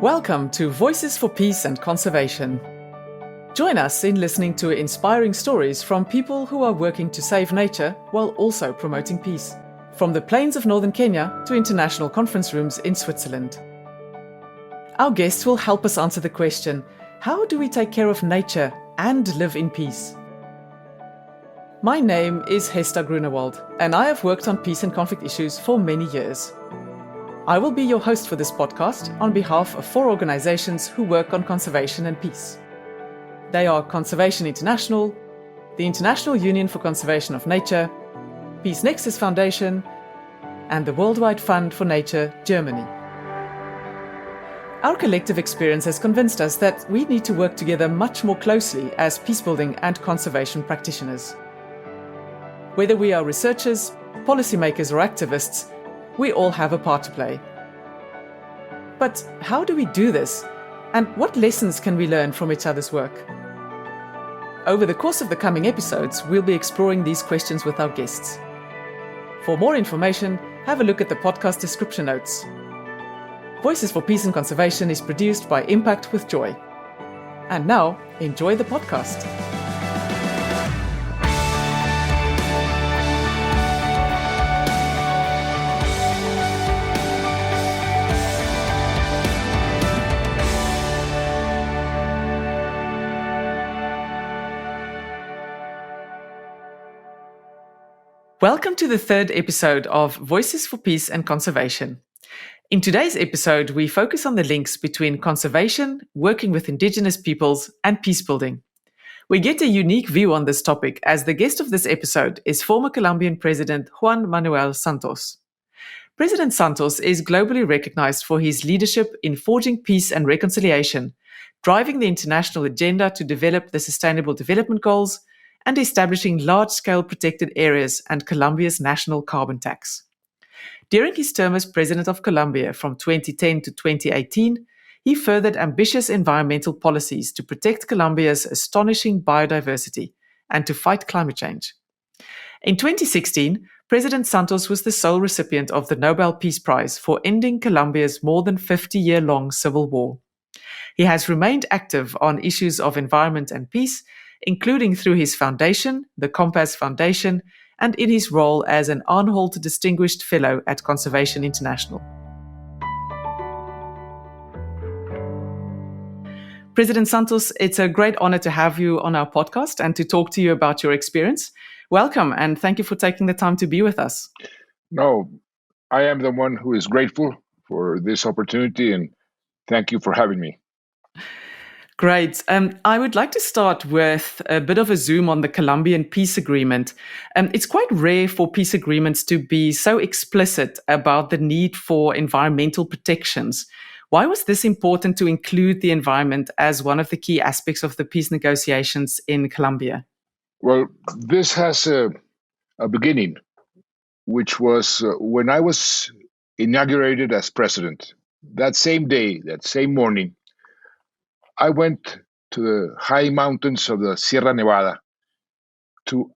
Welcome to Voices for Peace and Conservation. Join us in listening to inspiring stories from people who are working to save nature while also promoting peace. From the plains of northern Kenya to international conference rooms in Switzerland. Our guests will help us answer the question, how do we take care of nature and live in peace? My name is Hester Grunewald, and I have worked on peace and conflict issues for many years. I will be your host for this podcast on behalf of 4 organizations who work on conservation and peace. They are Conservation International, the International Union for Conservation of Nature, PeaceNexus Foundation, and the Worldwide Fund for Nature, Germany. Our collective experience has convinced us that we need to work together much more closely as peacebuilding and conservation practitioners. Whether we are researchers, policymakers, or activists, we all have a part to play. But how do we do this? And what lessons can we learn from each other's work? Over the course of the coming episodes, we'll be exploring these questions with our guests. For more information, have a look at the podcast description notes. Voices for Peace and Conservation is produced by Impact with Joy. And now, enjoy the podcast. Welcome to the 3rd episode of Voices for Peace and Conservation. In today's episode, we focus on the links between conservation, working with indigenous peoples, and peacebuilding. We get a unique view on this topic as the guest of this episode is former Colombian President Juan Manual Santos. President Santos is globally recognized for his leadership in forging peace and reconciliation, driving the international agenda to develop the Sustainable Development Goals, and establishing large-scale protected areas and Colombia's national carbon tax. During his term as president of Colombia from 2010 to 2018, he furthered ambitious environmental policies to protect Colombia's astonishing biodiversity and to fight climate change. In 2016, President Santos was the sole recipient of the Nobel Peace Prize for ending Colombia's more than 50-year-long civil war. He has remained active on issues of environment and peace, including through his foundation, the Compass Foundation, and in his role as an Arnhold Distinguished Fellow at Conservation International. President Santos, it's a great honor to have you on our podcast and to talk to you about your experience. Welcome, and thank you for taking the time to be with us. No, I am the one who is grateful for this opportunity, and thank you for having me. Great. I would like to start with a bit of a zoom on the Colombian peace agreement. It's quite rare for peace agreements to be so explicit about the need for environmental protections. Why was this important to include the environment as one of the key aspects of the peace negotiations in Colombia? Well, this has a beginning, which was when I was inaugurated as president. That same day, that same morning, I went to the high mountains of the Sierra Nevada to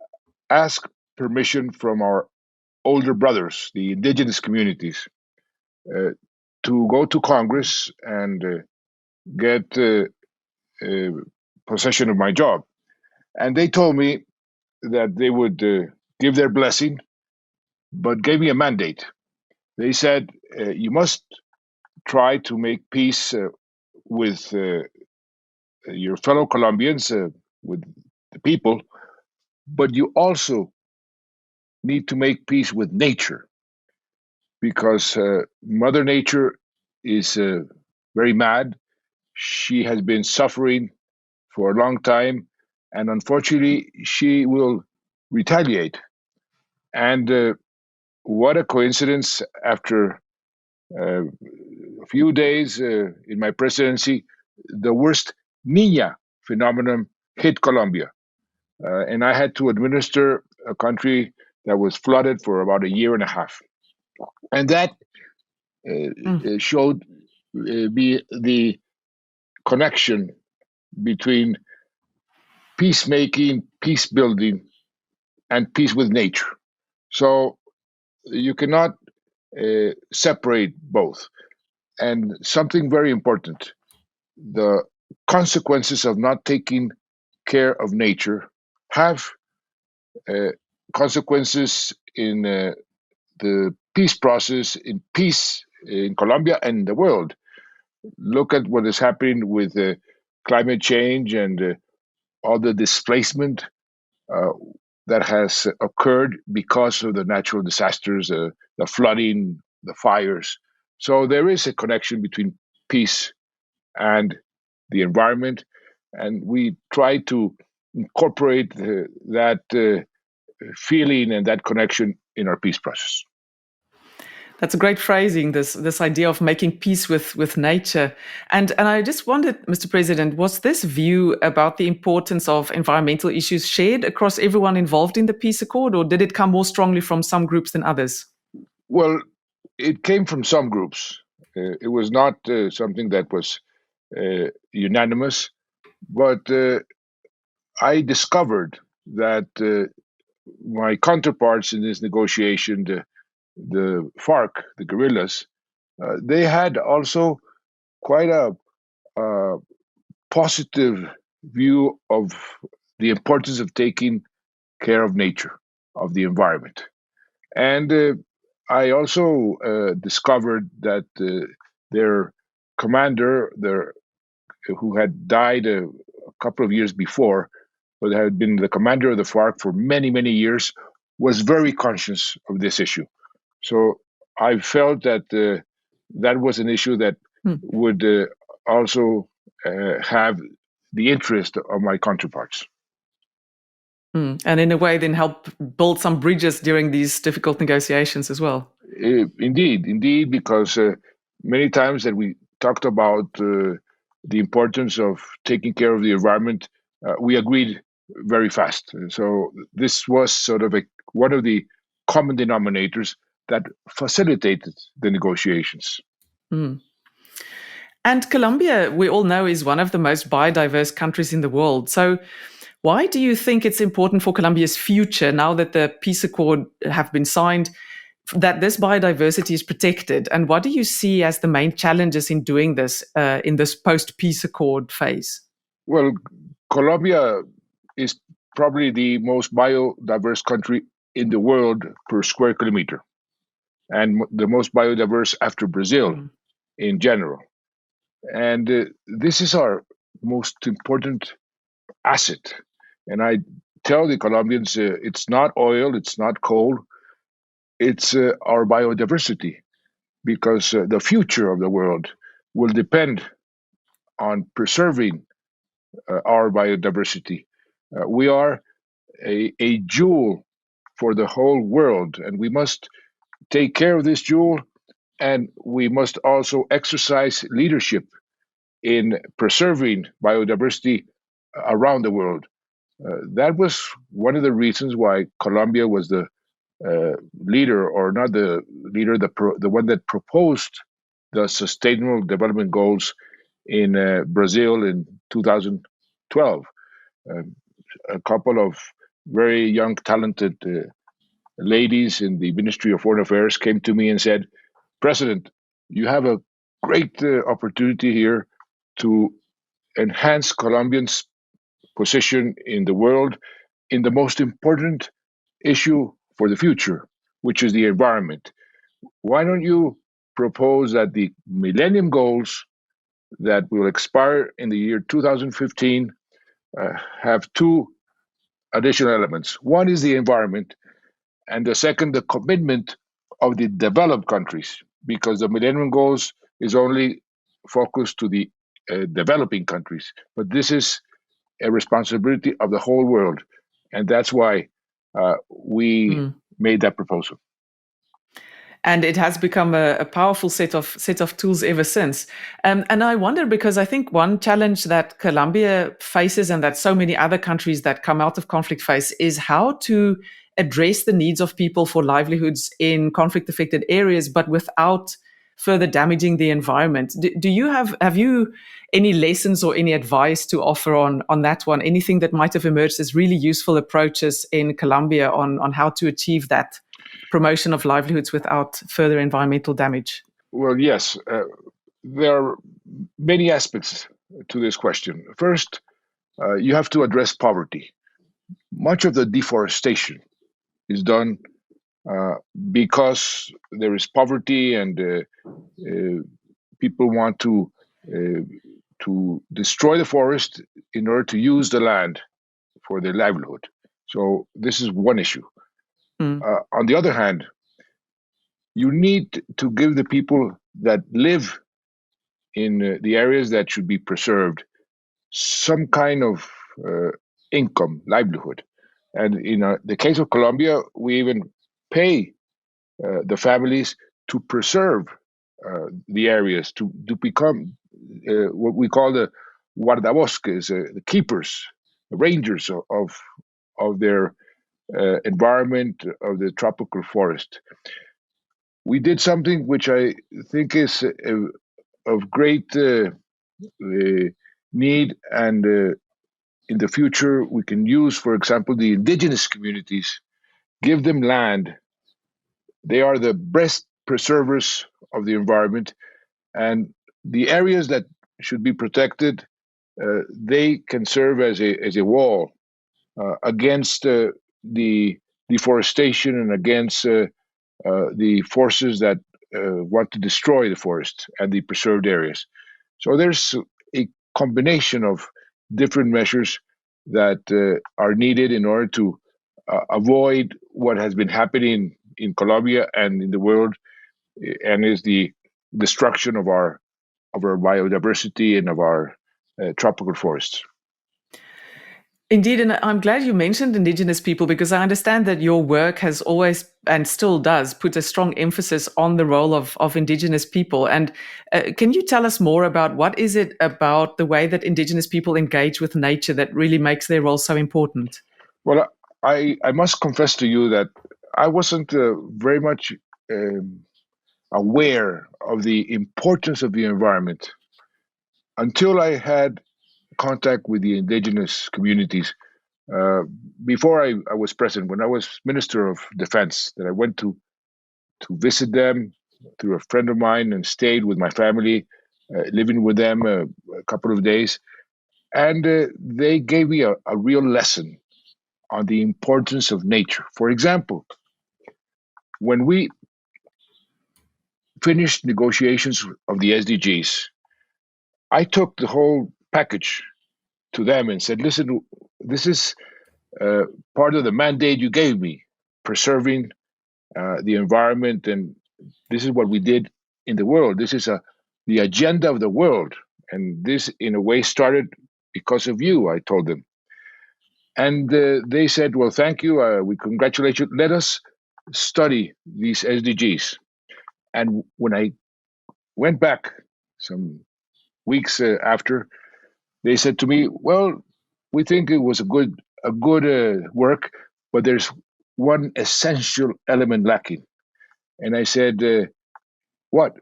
ask permission from our older brothers, the indigenous communities, to go to Congress and get possession of my job. And they told me that they would give their blessing, but gave me a mandate. They said, you must try to make peace with your fellow Colombians, with the people, but you also need to make peace with nature, because Mother Nature is very mad. She has been suffering for a long time, and unfortunately, she will retaliate. And what a coincidence, after a few days in my presidency, the worst Niña phenomenon hit Colombia. And I had to administer a country that was flooded for about a year and a half. And that showed me the connection between peacemaking, peace building, and peace with nature. So you cannot separate both. And something very important, the consequences of not taking care of nature have uh, consequences in the peace process, in peace in Colombia and the world. Look at what is happening with climate change and all the displacement uh, that has occurred because of the natural disasters, the flooding, the fires. So there is a connection between peace and the environment, and we try to incorporate that feeling and that connection in our peace process. That's a great phrasing, this idea of making peace with nature. And I just wondered, Mr. President, was this view about the importance of environmental issues shared across everyone involved in the peace accord, or did it come more strongly from some groups than others? Well, it came from some groups. It was not something that was unanimous, but I discovered that my counterparts in this negotiation, the FARC, the guerrillas, they had also quite a positive view of the importance of taking care of nature, of the environment. And I also discovered that their commander, who had died a couple of years before, but had been the commander of the FARC for many, many years, was very conscious of this issue. So I felt that that was an issue that would also have the interest of my counterparts. And in a way, then help build some bridges during these difficult negotiations as well. Indeed, because many times that we talked about the importance of taking care of the environment, we agreed very fast. So this was sort of one of the common denominators that facilitated the negotiations. And Colombia, we all know, is one of the most biodiverse countries in the world. So why do you think it's important for Colombia's future, now that the peace accord have been signed, that this biodiversity is protected? And what do you see as the main challenges in doing this in this post-peace accord phase? Well, Colombia is probably the most biodiverse country in the world per square kilometer, and the most biodiverse after Brazil in general. And this is our most important asset. And I tell the Colombians, it's not oil, it's not coal, it's our biodiversity, because the future of the world will depend on preserving our biodiversity. We are a jewel for the whole world, and we must take care of this jewel, and we must also exercise leadership in preserving biodiversity around the world. That was one of the reasons why Colombia was the leader, or not the leader, the one that proposed the Sustainable Development Goals in Brazil in 2012. A couple of very young, talented ladies in the Ministry of Foreign Affairs came to me and said, "President, you have a great opportunity here to enhance Colombians' position in the world in the most important issue for the future, which is the environment. Why don't you propose that the Millennium Goals that will expire in the year 2015 have two additional elements? One is the environment, and the second, the commitment of the developed countries, because the Millennium Goals is only focused to the developing countries, but this is a responsibility of the whole world, and that's why we made that proposal." And it has become a powerful set of tools ever since. And I wonder, because I think one challenge that Colombia faces, and that so many other countries that come out of conflict face, is how to address the needs of people for livelihoods in conflict-affected areas, but without further damaging the environment. Do you have you any lessons or any advice to offer on that one? Anything that might have emerged as really useful approaches in Colombia on how to achieve that promotion of livelihoods without further environmental damage? Well, yes. there are many aspects to this question. First, you have to address poverty. Much of the deforestation is done uh, because there is poverty and people want to destroy the forest in order to use the land for their livelihood. So this is one issue. Mm. On the other hand, you need to give the people that live in the areas that should be preserved some kind of income, livelihood. And in the case of Colombia, we even pay the families to preserve the areas, to become what we call the guardabosques, the keepers, the rangers of their environment, of the tropical forest. We did something which I think is of great need, and in the future we can use, for example, the indigenous communities, give them land. They are the best preservers of the environment, and the areas that should be protected, they can serve as a wall against the deforestation and against the forces that want to destroy the forest and the preserved areas. So there's a combination of different measures that are needed in order to avoid what has been happening in Colombia and in the world, and is the destruction of our biodiversity and of our tropical forests. Indeed, and I'm glad you mentioned Indigenous people because I understand that your work has always and still does put a strong emphasis on the role of Indigenous people. And can you tell us more about what is it about the way that Indigenous people engage with nature that really makes their role so important? Well, I must confess to you that I wasn't very much um, aware of the importance of the environment until I had contact with the indigenous communities. Uh, Before I was president, when I was Minister of Defense, that I went to visit them through a friend of mine and stayed with my family, living with them a couple of days. And they gave me a real lesson on the importance of nature. For example, when we finished negotiations of the SDGs, I took the whole package to them and said, listen, this is uh, part of the mandate you gave me, preserving the environment, and this is what we did in the world. This is the agenda of the world, and this, in a way, started because of you. I told them, and they said, "Well, thank you. We congratulate you. Let us study these SDGs." And when I went back some weeks after, they said to me, "Well, we think it was a good work, but there's one essential element lacking." And I said, "What?"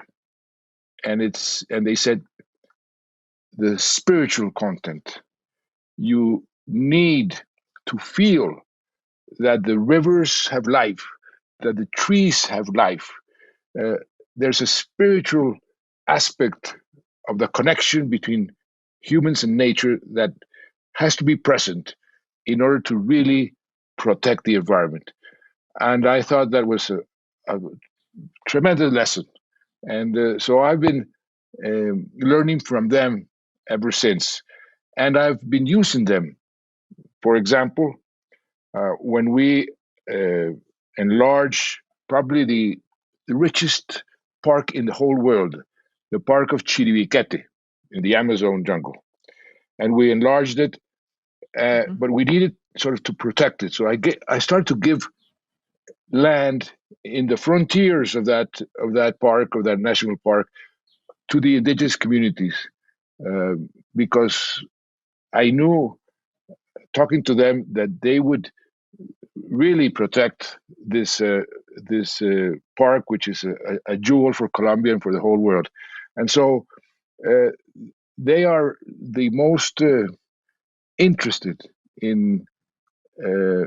And they said, "The spiritual content. You need to feel that the rivers have life, that the trees have life. Uh, there's a spiritual aspect of the connection between humans and nature that has to be present in order to really protect the environment." And I thought that was a tremendous lesson. And so I've been learning from them ever since. And I've been using them. For example, when we uh, enlarge probably the richest park in the whole world, the park of Chiribiquete in the Amazon jungle. And we enlarged it, Mhm. but we needed sort of to protect it. So I started to give land in the frontiers of that park, of that national park, to the indigenous communities, uh, because I knew, talking to them, that they would really protect this park, which is a jewel for Colombia and for the whole world. And so uh, they are the most interested in uh,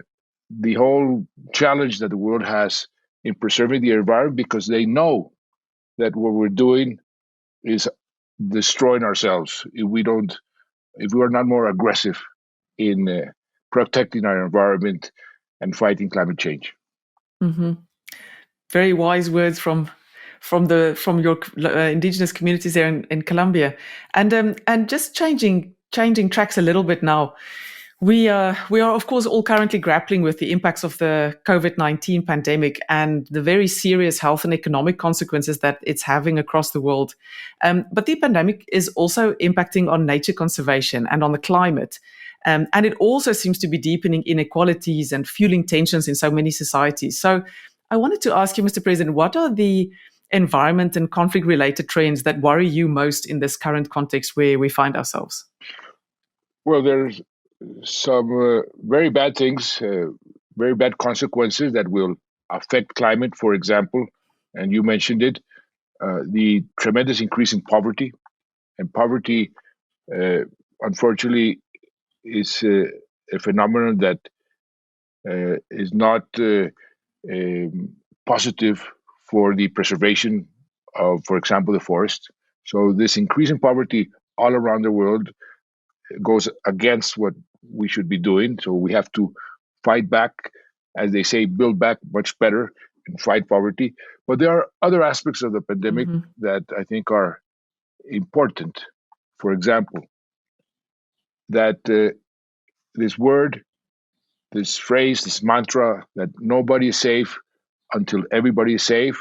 the whole challenge that the world has in preserving the environment, because they know that what we're doing is destroying ourselves if we are not more aggressive in protecting our environment and fighting climate change. Hmm. Very wise words from your indigenous communities there in Colombia, and just changing tracks a little bit now. We are of course all currently grappling with the impacts of the COVID-19 pandemic and the very serious health and economic consequences that it's having across the world. But the pandemic is also impacting on nature conservation and on the climate. And it also seems to be deepening inequalities and fueling tensions in so many societies. So I wanted to ask you, Mr. President, what are the environment and conflict related trends that worry you most in this current context where we find ourselves? Well, there's some very bad things, very bad consequences that will affect climate, for example, and you mentioned it, the tremendous increase in poverty. And poverty, uh, unfortunately, is a phenomenon that is not positive for the preservation of, for example, the forest. So this increase in poverty all around the world goes against what we should be doing. So we have to fight back, as they say, build back much better and fight poverty. But there are other aspects of the pandemic Hmm. that I think are important. For example, that this word, this phrase, this mantra that nobody is safe until everybody is safe,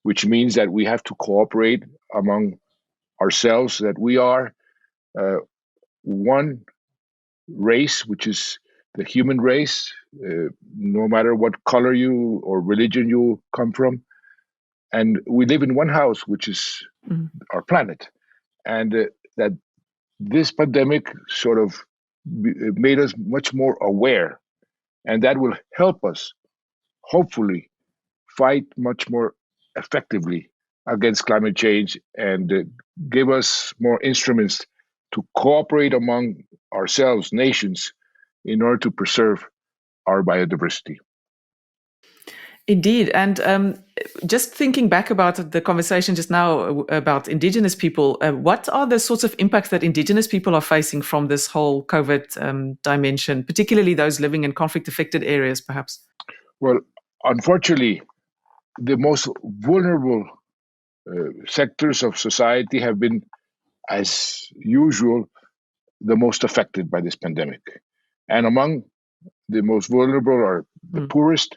which means that we have to cooperate among ourselves, that we are uh, one race, which is the human race, no matter what color you or religion you come from. And we live in one house, which is Hmm. our planet. And that this pandemic sort of made us much more aware. And that will help us, hopefully, fight much more effectively against climate change and give us more instruments to cooperate among ourselves, nations, in order to preserve our biodiversity. Indeed. And just thinking back about the conversation just now about Indigenous people, what are the sorts of impacts that Indigenous people are facing from this whole COVID dimension, particularly those living in conflict affected areas, perhaps? Well, unfortunately, the most vulnerable sectors of society have been, as usual, the most affected by this pandemic. And among the most vulnerable are the Mm. poorest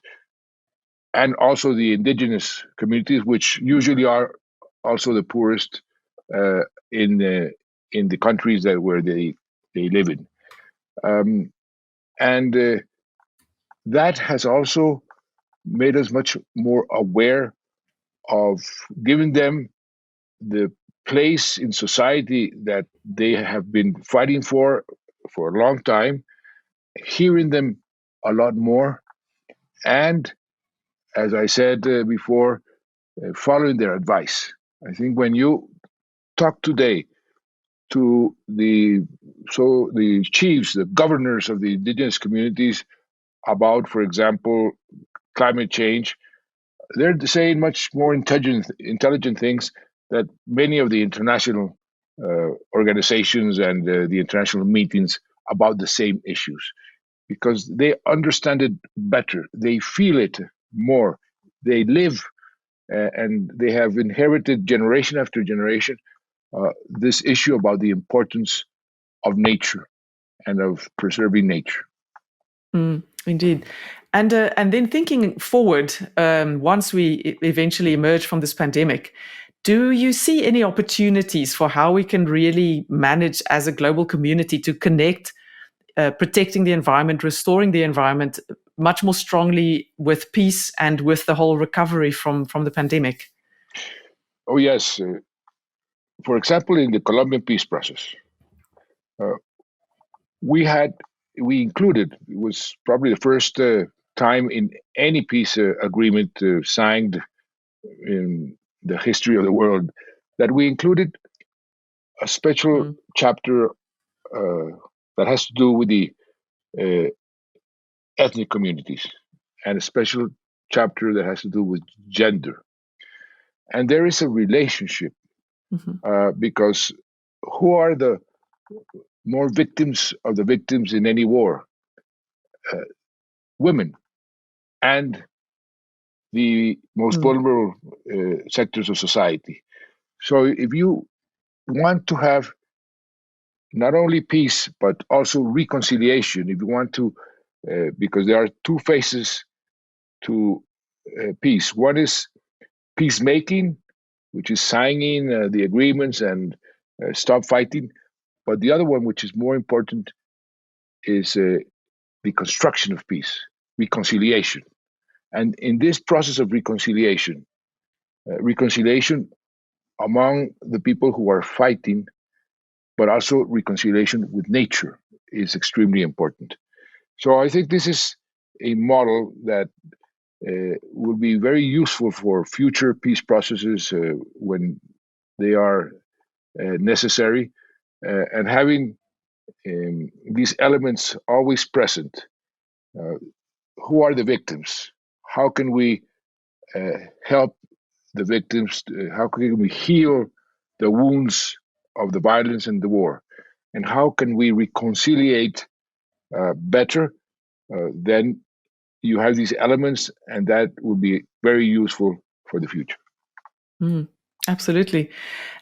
and also the indigenous communities, which usually are also the poorest uh, in the countries that where they live in. Um, and that has also made us much more aware of giving them the place in society that they have been fighting for a long time, hearing them a lot more, and as I said before, following their advice. I think when you talk today to the chiefs, the governors of the indigenous communities about, for example, climate change, they're saying much more intelligent things that many of the international organizations and the international meetings about the same issues because they understand it better, they feel it more, they live and they have inherited generation after generation this issue about the importance of nature and of preserving nature. Mm, indeed. And then thinking forward, once we eventually emerge from this pandemic, do you see any opportunities for how we can really manage as a global community to connect, protecting the environment, restoring the environment much more strongly with peace and with the whole recovery from the pandemic? Oh, yes. For example, in the Colombian peace process, uh, we had we included it was probably the first time in any peace agreement signed in the history of the world that we included a special Mm, chapter uh, that has to do with the uh, ethnic communities and a special chapter that has to do with gender. And there is a relationship because who are the more victims of the victims in any war? Women and the most Mm. vulnerable sectors of society. So if you want to have not only peace but also reconciliation, if you want to, because there are two phases to peace. One is peacemaking, which is signing the agreements and stop fighting. But the other one, which is more important, is the construction of peace, reconciliation. And in this process of reconciliation, reconciliation among the people who are fighting, but also reconciliation with nature is extremely important. So I think this is a model that will be very useful for future peace processes when they are necessary, and having these elements always present. Uh, who are the victims? How can we help the victims? How can we heal the wounds of the violence and the war? And how can we reconciliate better? Then you have these elements, and that will be very useful for the future. Mm, absolutely.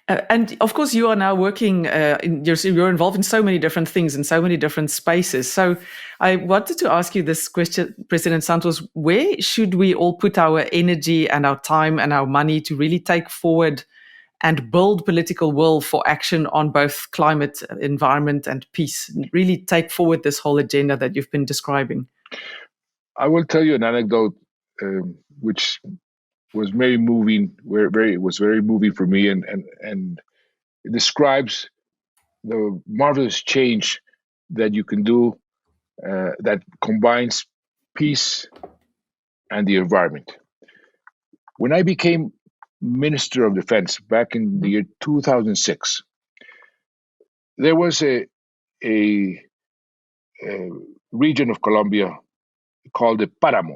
And of course, you are now working, you're involved in so many different things in so many different spaces. So I wanted to ask you this question, President Santos: where should we all put our energy and our time and our money to really take forward and build political will for action on both climate, environment, and peace? Really take forward this whole agenda that you've been describing. I will tell you an anecdote which was very moving, very moving for me, and it describes the marvelous change that you can do that combines peace and the environment. When I became Minister of Defense back in the year 2006, there was a, a region of Colombia called the Paramo.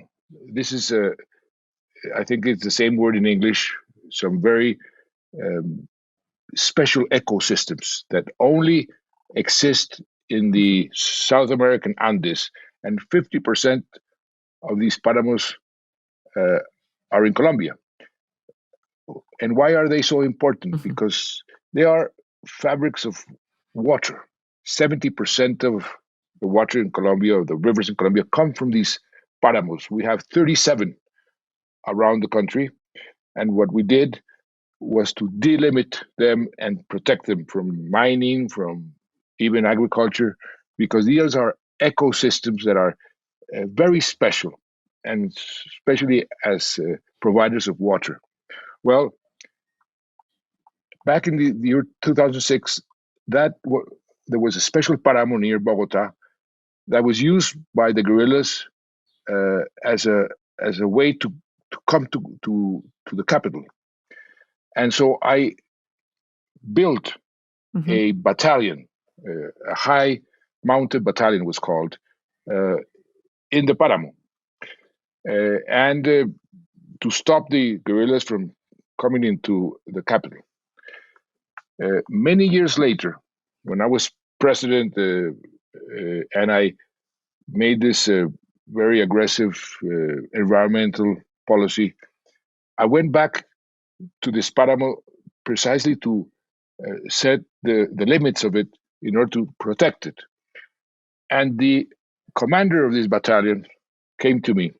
This is I think it's the same word in English. Some very um, special ecosystems that only exist in the South American Andes, and 50% of these paramos uh, are in Colombia. And why are they so important? Because they are fabrics of water. 70% of the water in Colombia, or the rivers in Colombia, come from these paramos. We have 37 around the country. And what we did was to delimit them and protect them from mining, from even agriculture, because these are ecosystems that are very special, and especially as providers of water. Well, back in the year 2006, there was a special paramo near Bogota that was used by the guerrillas as a way to come to the capital. And so I built a battalion, a high mounted battalion was called, in the Paramo, and to stop the guerrillas from coming into the capital. Many years later, when I was president, and I made this very aggressive environmental policy, I went back to this Paramo precisely to set the limits of it in order to protect it. And the commander of this battalion came to me,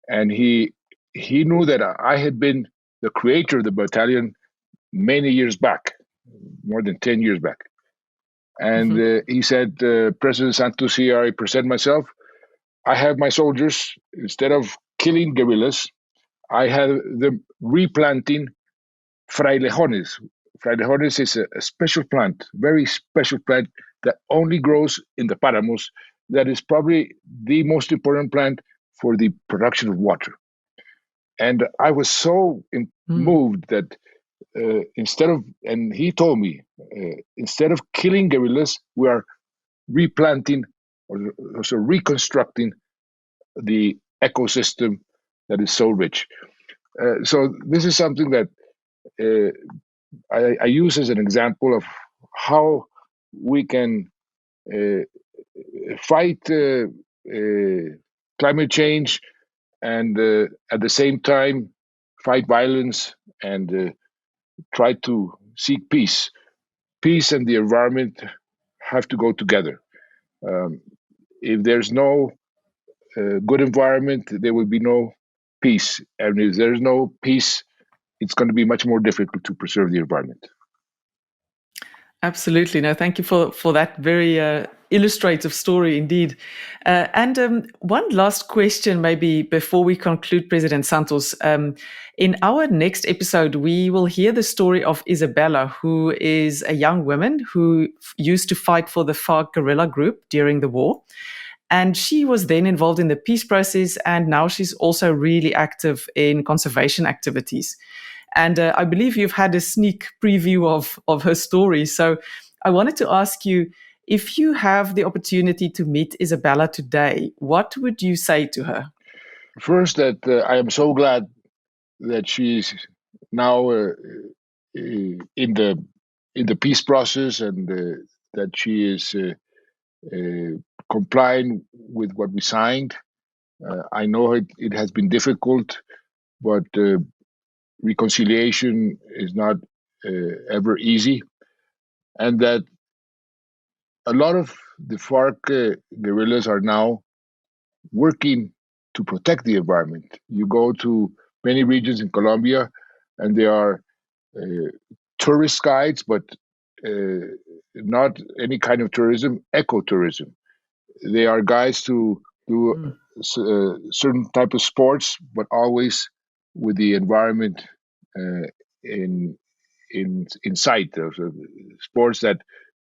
and he knew that I had been the creator of the battalion many years back, more than 10 years back. And he said, President Santos, here I present myself. I have my soldiers, instead of killing guerrillas, I have them replanting frailejones. Frailejones is a special plant, very special plant that only grows in the Paramos. That is probably the most important plant for the production of water. And I was so moved that and he told me, instead of killing guerrillas, we are replanting or also reconstructing the ecosystem that is so rich. So this is something that I use as an example of how we can uh, fight climate change and at the same time fight violence and try to seek peace. Peace and the environment have to go together. Um, if there's no good environment, there will be no peace. And if there's no peace, it's going to be much more difficult to preserve the environment. Absolutely. No, thank you for that very illustrative story indeed. And one last question, maybe before we conclude, President Santos. In our next episode, we will hear the story of Isabella, who is a young woman who used to fight for the FARC guerrilla group during the war. And she was then involved in the peace process, and now she's also really active in conservation activities. And I believe you've had a sneak preview of her story. So I wanted to ask you, if you have the opportunity to meet Isabella today, what would you say to her? First, that I am so glad that she's now in the peace process and that she is complying with what we signed. I know it has been difficult, but reconciliation is not ever easy, and that a lot of the FARC guerrillas are now working to protect the environment. You go to many regions in Colombia, and there are tourist guides, but not any kind of tourism, ecotourism. They are guides to do certain type of sports, but always with the environment uh, in in sight. Sports that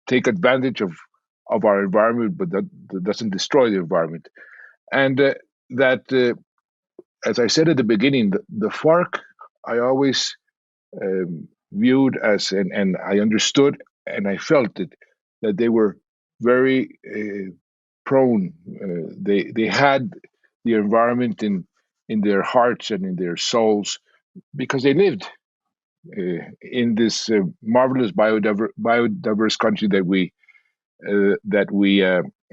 take advantage of our environment, but that doesn't destroy the environment. And that, as I said at the beginning, the FARC I always viewed as, and I understood and I felt it, that they were very prone. They had the environment in their hearts and in their souls because they lived in this marvelous biodiverse country that we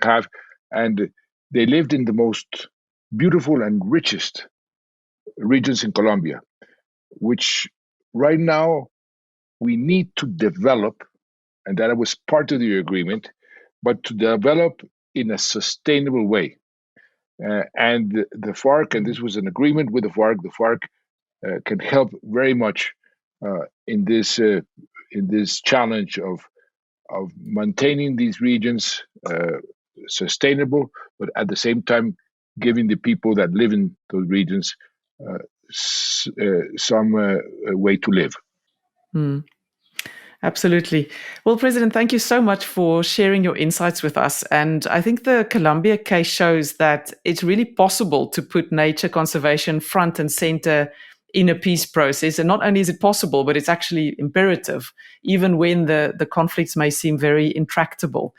have, and they lived in the most beautiful and richest regions in Colombia, which right now we need to develop, and that was part of the agreement, but to develop in a sustainable way. And the FARC, and this was an agreement with the FARC can help very much in this challenge of maintaining these regions sustainable, but at the same time giving the people that live in those regions some way to live. Hmm. Absolutely. Well, President, thank you so much for sharing your insights with us. And I think the Colombia case shows that it's really possible to put nature conservation front and center in a peace process. And not only is it possible, but it's actually imperative, even when the conflicts may seem very intractable.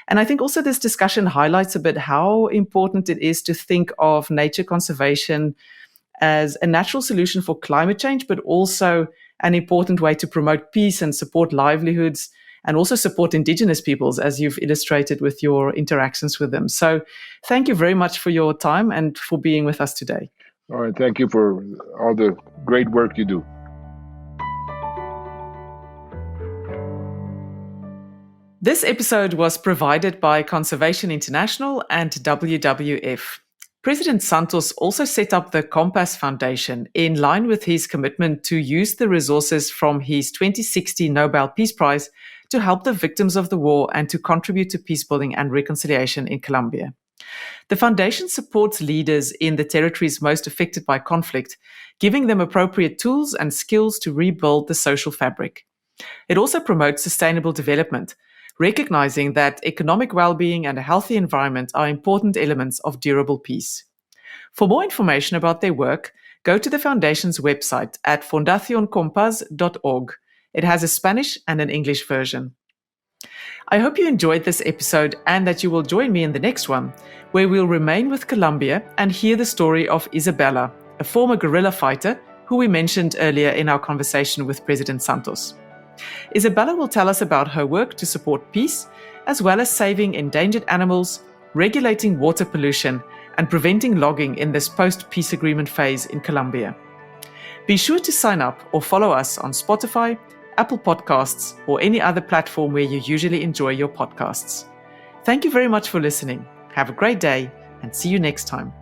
And I think also this discussion highlights a bit how important it is to think of nature conservation as a natural solution for climate change, but also an important way to promote peace and support livelihoods and also support indigenous peoples, as you've illustrated with your interactions with them. So thank you very much for your time and for being with us today. All right, thank you for all the great work you do. This episode was provided by Conservation International and WWF. President Santos also set up the Compass Foundation in line with his commitment to use the resources from his 2016 Nobel Peace Prize to help the victims of the war and to contribute to peacebuilding and reconciliation in Colombia. The foundation supports leaders in the territories most affected by conflict, giving them appropriate tools and skills to rebuild the social fabric. It also promotes sustainable development, recognizing that economic well-being and a healthy environment are important elements of durable peace. For more information about their work, go to the Foundation's website at fundacioncompaz.org. It has a Spanish and an English version. I hope you enjoyed this episode and that you will join me in the next one, where we'll remain with Colombia and hear the story of Isabella, a former guerrilla fighter who we mentioned earlier in our conversation with President Santos. Isabella will tell us about her work to support peace, as well as saving endangered animals, regulating water pollution, and preventing logging in this post-peace agreement phase in Colombia. Be sure to sign up or follow us on Spotify, Apple Podcasts, or any other platform where you usually enjoy your podcasts. Thank you very much for listening. Have a great day and see you next time.